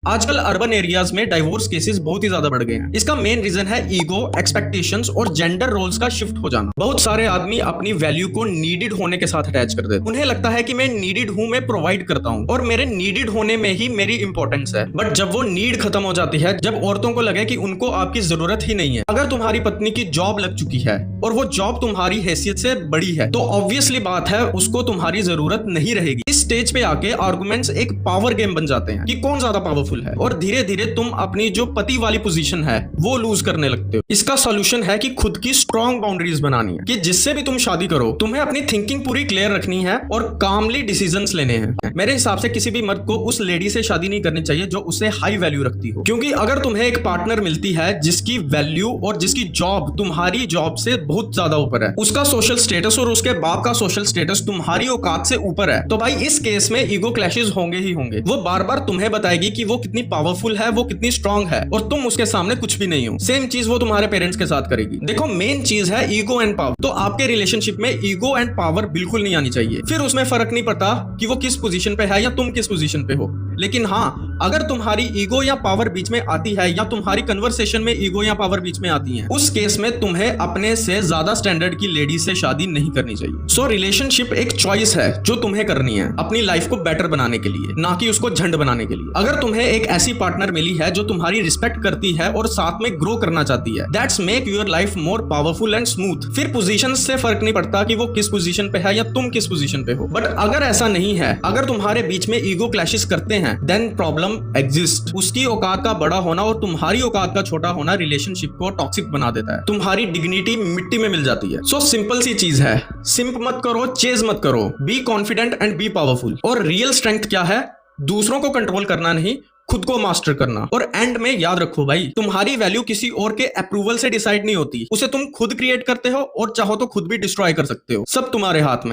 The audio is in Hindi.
आजकल अर्बन एरियाज में डाइवोर्स केसेस बहुत ही ज्यादा बढ़ गए हैं। इसका मेन रीजन है ईगो, एक्सपेक्टेशंस और जेंडर रोल्स का शिफ्ट हो जाना। बहुत सारे आदमी अपनी वैल्यू को नीडेड होने के साथ अटैच कर देते हैं। उन्हें लगता है कि मैं नीडेड हूं, मैं प्रोवाइड करता हूं और मेरे नीडेड होने में ही मेरी इंपॉर्टेंस है। बट जब वो नीड खत्म हो जाती है, जब औरतों को लगे कि उनको आपकी जरूरत ही नहीं है, अगर तुम्हारी पत्नी की जॉब लग चुकी है और वो जॉब तुम्हारी हैसियत से बड़ी है, तो ऑब्वियसली बात है उसको तुम्हारी जरूरत नहीं रहेगी। इस स्टेज पे आके आर्गुमेंट्स एक पावर गेम बन जाते हैं कि कौन ज्यादा पावरफुल है और धीरे धीरे तुम अपनी जो पति वाली पोजीशन है वो लूज करने लगते हो। इसका सॉल्यूशन है कि खुद की स्ट्रॉन्ग बाउंड्रीज बनानी है कि जिससे भी तुम शादी करो, तुम्हें अपनी थिंकिंग पूरी क्लियर रखनी है और कामली डिसीजंस लेने हैं। मेरे हिसाब से किसी भी मर्द को उस लेडी से शादी नहीं करनी चाहिए जो उससे हाई वैल्यू रखती हो, क्योंकि अगर तुम्हें एक पार्टनर मिलती है जिसकी वैल्यू और जिसकी जॉब तुम्हारी जॉब से बहुत ज्यादा ऊपर है, उसका सोशल स्टेटस और उसके बाप का सोशल स्टेटस तुम्हारी औकात से ऊपर है, तो भाई इस केस में ईगो क्लैशेस होंगे ही होंगे। वो बार बार तुम्हें बताएगी कि वो कितनी पावरफुल है, वो कितनी स्ट्रांग है और तुम उसके सामने कुछ भी नहीं हो। सेम चीज वो तुम्हारे पेरेंट्स के साथ करेगी। देखो, मेन चीज है ईगो एंड पावर। तो आपके रिलेशनशिप में ईगो एंड पावर बिल्कुल नहीं आनी चाहिए। फिर उसमें फर्क नहीं पड़ता कि वो किस पोजीशन पे है या तुम किस पोजीशन पे हो। लेकिन हाँ, अगर तुम्हारी ईगो या पावर बीच में आती है या तुम्हारी कन्वर्सेशन में ईगो या पावर बीच में आती है, उस केस में तुम्हें अपने से ज्यादा स्टैंडर्ड की लेडी से शादी नहीं करनी चाहिए। सो रिलेशनशिप एक चॉइस है जो तुम्हें करनी है अपनी लाइफ को बेटर बनाने के लिए, ना कि उसको झंड बनाने के लिए। अगर तुम्हें एक ऐसी पार्टनर मिली है जो तुम्हारी रिस्पेक्ट करती है और साथ में ग्रो करना चाहती है, that's make your life more powerful and smooth. फिर पोजीशन से फर्क नहीं पड़ता कि वो किस पोजीशन पे है या तुम किस पोजीशन पे हो। बट अगर ऐसा नहीं है, अगर तुम्हारे बीच में ईगो क्लैशेस करते हैं, देन प्रॉब्लम एग्जिस्ट। उसकी औकात का बड़ा होना और तुम्हारी औकात का छोटा होना रिलेशनशिप को टॉक्सिक बना देता है। तुम्हारी डिग्निटी मिट्टी में मिल जाती है। सो सिंपल सी चीज है, सिंप मत करो, चेज मत करो, be confident and B powerful. और रियल स्ट्रेंथ क्या है? दूसरों को कंट्रोल करना नहीं, खुद को मास्टर करना। और एंड में याद रखो भाई, तुम्हारी वैल्यू किसी और के अप्रूवल से डिसाइड नहीं होती, उसे तुम खुद क्रिएट करते हो और चाहो तो खुद भी डिस्ट्रॉय कर सकते हो। सब तुम्हारे हाथ में।